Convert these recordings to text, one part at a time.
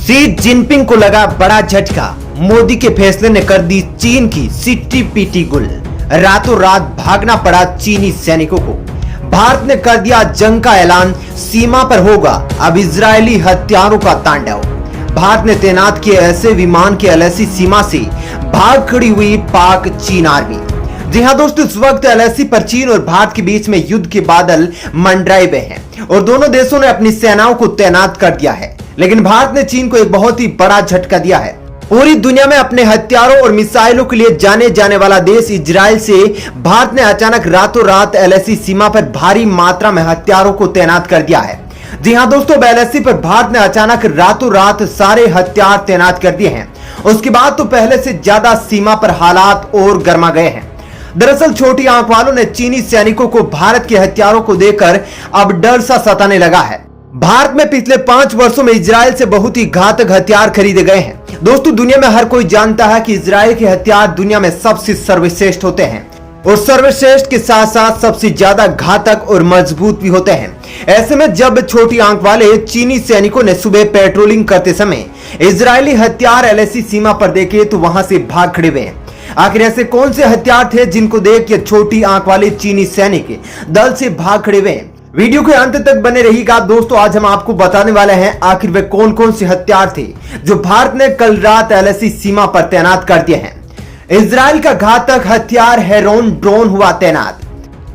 Xi Jinping को लगा बड़ा झटका। मोदी के फैसले ने कर दी चीन की सिट्टी पीटी गुल। रातों रात भागना पड़ा चीनी सैनिकों को। भारत ने कर दिया जंग का ऐलान। सीमा पर होगा अब इजरायली हथियारों का तांडव। भारत ने तैनात किए ऐसे विमान के एलएसी सीमा से भाग खड़ी हुई पाक चीन आर्मी। जी हां दोस्तों, इस वक्त एलएसी पर चीन और भारत के बीच में युद्ध के बादल मंडराए हुए हैं और दोनों देशों ने अपनी सेनाओं को तैनात कर दिया है। लेकिन भारत ने चीन को एक बहुत ही बड़ा झटका दिया है। पूरी दुनिया में अपने हथियारों और मिसाइलों के लिए जाने जाने वाला देश इजराइल से भारत ने अचानक रातों रात एलएसी सीमा पर भारी मात्रा में हथियारों को तैनात कर दिया है। जी हां दोस्तों, एलएसी पर भारत ने अचानक रातों रात सारे हथियार तैनात कर दिए हैं। उसके बाद तो पहले से ज्यादा सीमा पर हालात और गर्मा गए हैं। दरअसल छोटी आंख वालों ने चीनी सैनिकों को भारत के हथियारों को देखकर अब डर सा सताने लगा है। भारत में पिछले 5 वर्षों में इजराइल से बहुत ही घातक हथियार खरीदे गए हैं। दोस्तों, दुनिया में हर कोई जानता है कि इजराइल के हथियार दुनिया में सबसे सर्वश्रेष्ठ होते हैं और सर्वश्रेष्ठ के साथ साथ सबसे ज्यादा घातक और मजबूत भी होते हैं। ऐसे में जब छोटी आंख वाले चीनी सैनिकों ने सुबह पेट्रोलिंग करते समय इजरायली हथियार एलएसी सीमा पर देखे तो वहां से भाग खड़े हुए। आखिर ऐसे कौन से हथियार थे जिनको देख के छोटी आंख वाले चीनी सैनिक दल से भाग खड़े हुए? वीडियो के अंत तक बने रहिएगा दोस्तों। आज हम आपको बताने वाले हैं आखिर वे कौन कौन से हथियार थे जो भारत ने कल रात एलएसी सीमा पर तैनात कर दिए हैं। इजराइल का घातक हथियार हेरोन ड्रोन हुआ तैनात।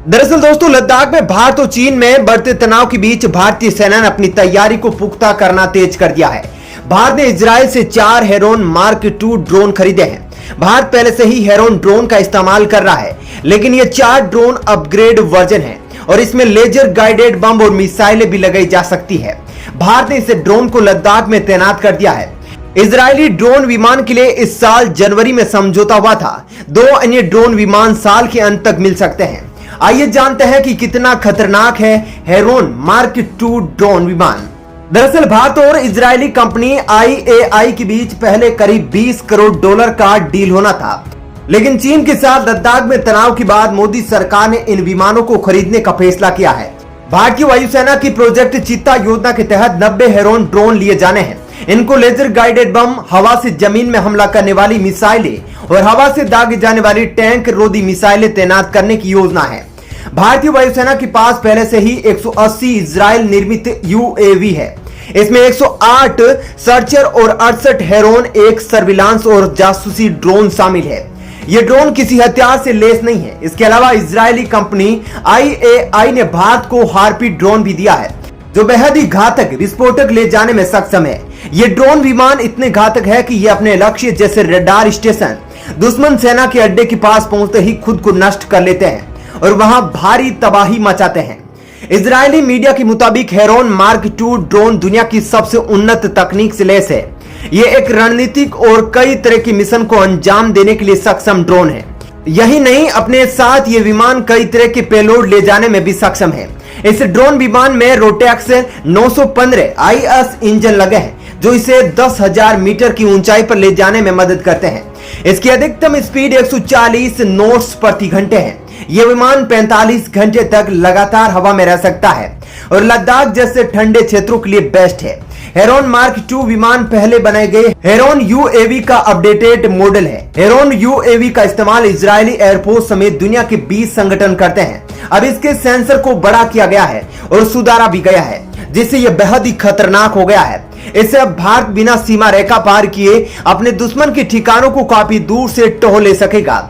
दरअसल दोस्तों, लद्दाख में भारत और चीन में बढ़ते तनाव के बीच भारतीय सेना ने अपनी तैयारी को पुख्ता करना तेज कर दिया है। भारत ने इजराइल से 4 हेरोन मार्क 2 ड्रोन खरीदे हैं। भारत पहले से ही हेरोन ड्रोन का इस्तेमाल कर रहा है, लेकिन ये 4 ड्रोन अपग्रेड वर्जन है और इसमें लेजर गाइडेड बम और मिसाइलें भी लगाई जा सकती है। भारत ने इस ड्रोन को लद्दाख में तैनात कर दिया है। इजरायली ड्रोन विमान के लिए इस साल जनवरी में समझौता हुआ था। 2 अन्य ड्रोन विमान साल के अंत तक मिल सकते हैं। आइए जानते हैं कि कितना खतरनाक है हेरोन मार्क 2 ड्रोन विमान। दरअसल भारत और इजरायली कंपनी IAI के बीच पहले करीब $20 करोड़ का डील होना था, लेकिन चीन के साथ लद्दाख में तनाव के बाद मोदी सरकार ने इन विमानों को खरीदने का फैसला किया है। भारतीय वायुसेना की प्रोजेक्ट चित्ता योजना के तहत 90 हेरोन ड्रोन लिए जाने हैं। इनको लेजर गाइडेड बम, हवा से जमीन में हमला करने वाली मिसाइलें और हवा से दागे जाने वाली टैंक रोधी मिसाइलें तैनात करने की योजना है। भारतीय वायुसेना के पास पहले से ही 180 इजराइल निर्मित UAV है। इसमें 108 सर्चर और 68 हेरोन, एक सर्विलांस और जासूसी ड्रोन शामिल है। ये ड्रोन किसी हथियार से लेस नहीं है। इसके अलावा इजरायली कंपनी IAI ने भारत को हार्पी ड्रोन भी दिया है, जो बेहद ही घातक विस्फोटक ले जाने में सक्षम है। ये ड्रोन विमान इतने घातक है कि ये अपने लक्ष्य जैसे रडार स्टेशन, दुश्मन सेना के अड्डे के पास पहुंचते ही खुद को नष्ट कर लेते हैं और वहां भारी तबाही मचाते हैं। इजरायली मीडिया के मुताबिक हेरोन मार्क 2 ड्रोन दुनिया की सबसे उन्नत तकनीक से लैस है। ये एक रणनीतिक और कई तरह के मिशन को अंजाम देने के लिए सक्षम ड्रोन है। यही नहीं, अपने साथ ये विमान कई तरह के पेलोड ले जाने में भी सक्षम है। इस ड्रोन विमान में रोटेक्स 915 IS इंजन लगे हैं, जो इसे 10,000 मीटर की ऊंचाई पर ले जाने में मदद करते हैं। इसकी अधिकतम स्पीड 140 नॉट्स प्रति घंटे है। यह विमान 45 घंटे तक लगातार हवा में रह सकता है और लद्दाख जैसे ठंडे क्षेत्रों के लिए बेस्ट है। हेरोन मार्क 2 विमान पहले बनाए गए हेरोन UAV का अपडेटेड मॉडल है। हेरोन UAV का इस्तेमाल इजरायली एयरफोर्स समेत दुनिया के 20 संगठन करते हैं। अब इसके सेंसर को बड़ा किया गया है और सुधारा भी गया है, जिससे यह बेहद ही खतरनाक हो गया है। इससे अब भारत बिना सीमा रेखा पार किए अपने दुश्मन के ठिकानों को काफी दूर से टोह ले सकेगा।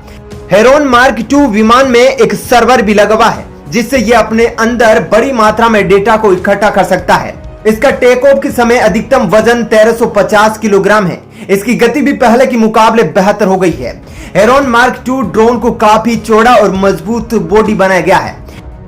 हेरोन मार्क 2 विमान में एक सर्वर भी लगा हुआ है, जिससे यह अपने अंदर बड़ी मात्रा में डेटा को इकट्ठा कर सकता है। इसका टेक ऑफ के समय अधिकतम वजन 1350 किलोग्राम है। इसकी गति भी पहले के मुकाबले बेहतर हो गई है। हेरोन मार्क 2 ड्रोन को काफी चौड़ा और मजबूत बॉडी बनाया गया है।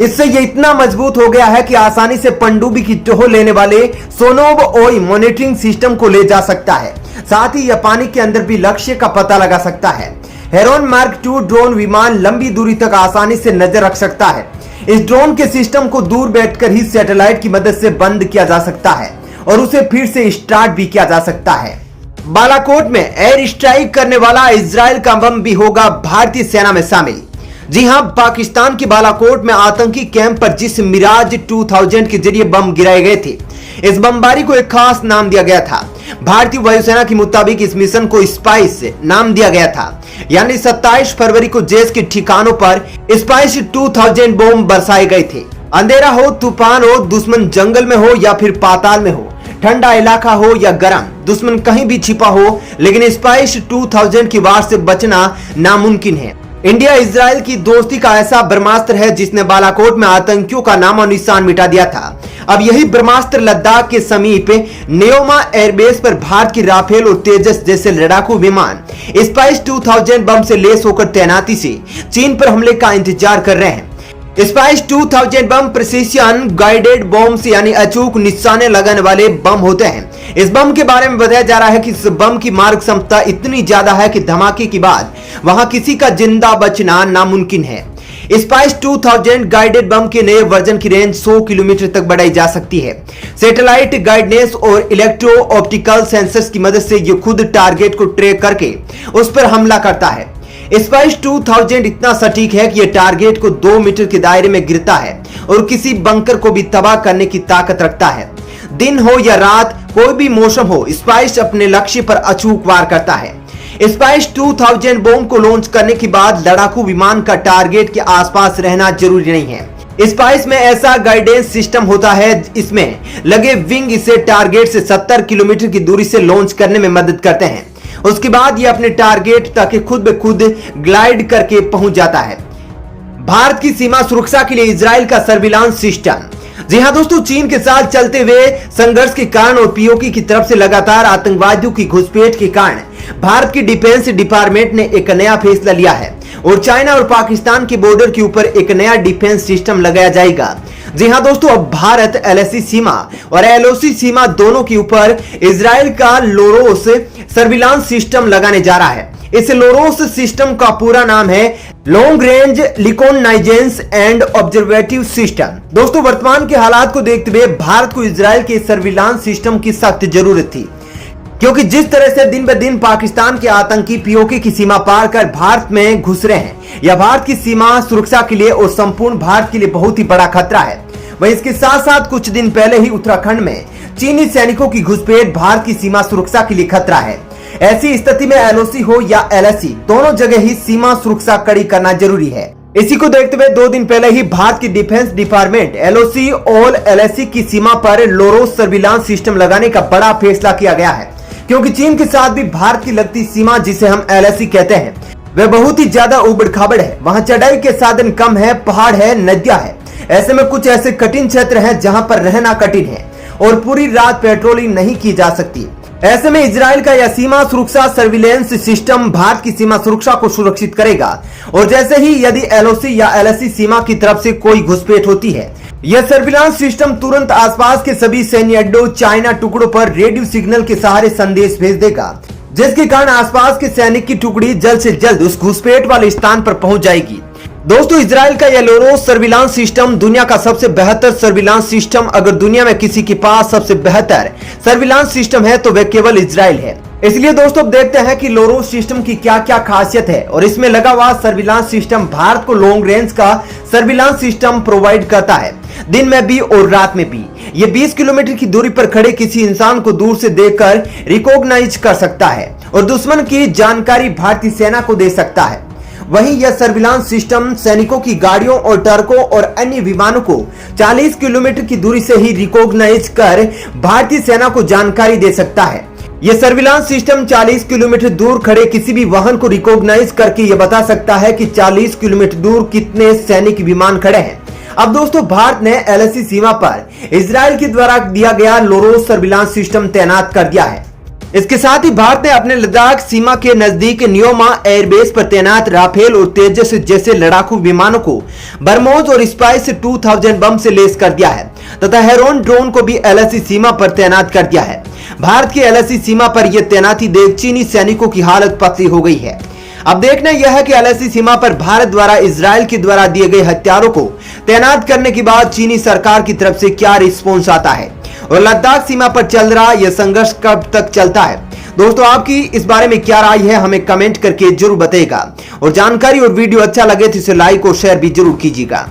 इससे ये इतना मजबूत हो गया है कि आसानी से पनडुब्बी की टोह लेने वाले सोनोव मॉनिटरिंग सिस्टम को ले जा सकता है। साथ ही यह पानी के अंदर भी लक्ष्य का पता लगा सकता है। हेरोन मार्क 2 ड्रोन विमान लंबी दूरी तक आसानी से नजर रख सकता है। इस ड्रोन के सिस्टम को दूर बैठकर ही सैटेलाइट की मदद से बंद किया जा सकता है और उसे फिर से स्टार्ट भी किया जा सकता है। बालाकोट में एयर स्ट्राइक करने वाला इजराइल का बम भी होगा भारतीय सेना में शामिल। जी हां, पाकिस्तान के बालाकोट में आतंकी कैंप पर जिस मिराज 2000 के जरिए बम गिराए गए थे, इस बमबारी को एक खास नाम दिया गया था। भारतीय वायुसेना के मुताबिक इस मिशन को स्पाइस नाम दिया गया था, यानी 27 फरवरी को जैश के ठिकानों पर स्पाइस 2000 बम बरसाए गए थे। अंधेरा हो, तूफान हो, दुश्मन जंगल में हो या फिर पाताल में हो, ठंडा इलाका हो या गर्म, दुश्मन कहीं भी छिपा हो, लेकिन स्पाइस 2000 की वार से बचना नामुमकिन है। इंडिया इजराइल की दोस्ती का ऐसा ब्रह्मास्त्र है जिसने बालाकोट में आतंकियों का नामो निशान मिटा दिया था। अब यही ब्रह्मास्त्र लद्दाख के समीप नेओमा एयरबेस पर भारत की राफेल और तेजस जैसे लड़ाकू विमान स्पाइस 2000 बम से लेस होकर तैनाती से चीन पर हमले का इंतजार कर रहे हैं। स्पाइस 2000 बम प्रिसीशन गाइडेड बॉम्ब्स यानी अचूक निशाने लगाने वाले बम होते हैं। इस बम के बारे में बताया जा रहा है कि इस बम की मारक क्षमता इतनी ज्यादा है कि धमाके के बाद वहां किसी का जिंदा बचना नामुमकिन है। स्पाइस 2000 गाइडेड बम के नए वर्जन की रेंज 100 किलोमीटर तक बढ़ाई जा सकती है। सैटेलाइट गाइडेंस और इलेक्ट्रो ऑप्टिकल सेंसर्स की मदद से यह खुद टारगेट को ट्रैक करके उस पर हमला करता है। स्पाइस 2000 इतना सटीक है कि यह टारगेट को 2 मीटर के दायरे में गिरता है और किसी बंकर को भी तबाह करने की ताकत रखता है। दिन हो या रात, कोई भी मौसम हो, स्पाइस अपने लक्ष्य पर अचूक वार करता है। स्पाइस 2000 बम को लॉन्च करने के बाद लड़ाकू विमान का टारगेट के आसपास रहना जरूरी नहीं है। स्पाइस में ऐसा गाइडेंस सिस्टम होता है, इसमें लगे विंग इसे टारगेट से 70 किलोमीटर की दूरी से लॉन्च करने में मदद करते हैं। उसके बाद ये अपने टारगेट तक खुद ब खुद ग्लाइड करके पहुंच जाता है। भारत की सीमा सुरक्षा के लिए इजराइल का सर्विलांस सिस्टम। जी हां दोस्तों, चीन के साथ चलते हुए संघर्ष के कारण और पीओके की तरफ से लगातार आतंकवादियों की घुसपैठ के कारण भारत की डिफेंस डिपार्टमेंट ने एक नया फैसला लिया है और चाइना और पाकिस्तान के बॉर्डर के ऊपर एक नया डिफेंस सिस्टम लगाया जाएगा। जी हां दोस्तों, अब भारत एलएसी सीमा और एलओसी सीमा दोनों के ऊपर इजराइल का लोरोस सर्विलांस सिस्टम लगाने जा रहा है। इस लोरोस सिस्टम का पूरा नाम है लॉन्ग रेंज रिकॉग्नाइजेंस एंड ऑब्जर्वेटिव सिस्टम। दोस्तों, वर्तमान के हालात को देखते हुए भारत को इजराइल के सर्विलांस सिस्टम की सख्त जरूरत थी, क्योंकि जिस तरह से दिन ब दिन पाकिस्तान के आतंकी पीओके की सीमा पार कर भारत में घुस रहे हैं, यह भारत की सीमा सुरक्षा के लिए और संपूर्ण भारत के लिए बहुत ही बड़ा खतरा है। वहीं इसके साथ साथ कुछ दिन पहले ही उत्तराखंड में चीनी सैनिकों की घुसपैठ भारत की सीमा सुरक्षा के लिए खतरा है। ऐसी स्थिति में एलओसी हो या एलएसी, दोनों जगह ही सीमा सुरक्षा कड़ी करना जरूरी है। इसी को देखते हुए 2 दिन पहले ही भारत की डिफेंस डिपार्टमेंट एलओसी और एलएसी की सीमा पर लोरोस सर्विलांस सिस्टम लगाने का बड़ा फैसला किया गया है, क्योंकि चीन के साथ भी भारत की लगती सीमा, जिसे हम एलएसी कहते हैं, वह बहुत ही ज्यादा उबड़ खाबड़ है। वहां चढ़ाई के साधन कम है, पहाड़ है, नदियां है। ऐसे में कुछ ऐसे कठिन क्षेत्र हैं जहां पर रहना कठिन है और पूरी रात पेट्रोलिंग नहीं की जा सकती। ऐसे में इजराइल का यह सीमा सुरक्षा सर्विलेंस सिस्टम भारत की सीमा सुरक्षा को सुरक्षित करेगा और जैसे ही यदि एलओसी या एलएसी सीमा की तरफ से कोई घुसपैठ होती है, यह सर्विलांस सिस्टम तुरंत आसपास के सभी सैन्य अड्डों, चाइना टुकड़ों पर रेडियो सिग्नल के सहारे संदेश भेज देगा, जिसके कारण आसपास के सैनिक की टुकड़ी जल्द से जल्द उस घुसपैठ वाले स्थान पर पहुंच जाएगी। दोस्तों, इजराइल का यह लोरोस सर्विलांस सिस्टम दुनिया का सबसे बेहतर सर्विलांस सिस्टम, अगर दुनिया में किसी के पास सबसे बेहतर सर्विलांस सिस्टम है तो वह केवल इजराइल है। इसलिए दोस्तों, देखते हैं कि लोरोस सिस्टम की क्या क्या खासियत है और इसमें लगा हुआ सर्विलांस सिस्टम भारत को लॉन्ग रेंज का सर्विलांस सिस्टम प्रोवाइड करता है, दिन में भी और रात में भी। ये 20 किलोमीटर की दूरी पर खड़े किसी इंसान को दूर से देखकर रिकॉग्नाइज कर सकता है और दुश्मन की जानकारी भारतीय सेना को दे सकता है। वहीं यह सर्विलांस सिस्टम सैनिकों की गाड़ियों और ट्रकों और अन्य विमानों को 40 किलोमीटर की दूरी से ही रिकॉग्नाइज कर भारतीय सेना को जानकारी दे सकता है। यह सर्विलांस सिस्टम 40 किलोमीटर दूर खड़े किसी भी वाहन को रिकॉग्नाइज करके यह बता सकता है कि 40 किलोमीटर दूर कितने सैनिक विमान खड़े हैं। अब दोस्तों, भारत ने एलएसी सीमा पर इजराइल के द्वारा दिया गया लोरोस सर्विलांस सिस्टम तैनात कर दिया है। इसके साथ ही भारत ने अपने लद्दाख सीमा के नजदीक नियोमा एयरबेस पर तैनात राफेल और तेजस जैसे लड़ाकू विमानों को बरमोज और स्पाइस 2000 बम से लेस कर दिया है तथा हेरोन ड्रोन को भी एलएसी सीमा पर तैनात कर दिया है। भारत की एलएसी सीमा पर यह तैनाती देख चीनी सैनिकों की हालत पतली हो गई है। अब देखना यह है कि एलएसी सीमा पर भारत द्वारा इजराइल के द्वारा दिए गए हथियारों को तैनात करने के बाद चीनी सरकार की तरफ से क्या रिस्पॉन्स आता है और लद्दाख सीमा पर चल रहा यह संघर्ष कब तक चलता है। दोस्तों आपकी इस बारे में क्या राय है हमें कमेंट करके जरूर बताइएगा और जानकारी और वीडियो अच्छा लगे तो इसे लाइक और शेयर भी जरूर कीजिएगा।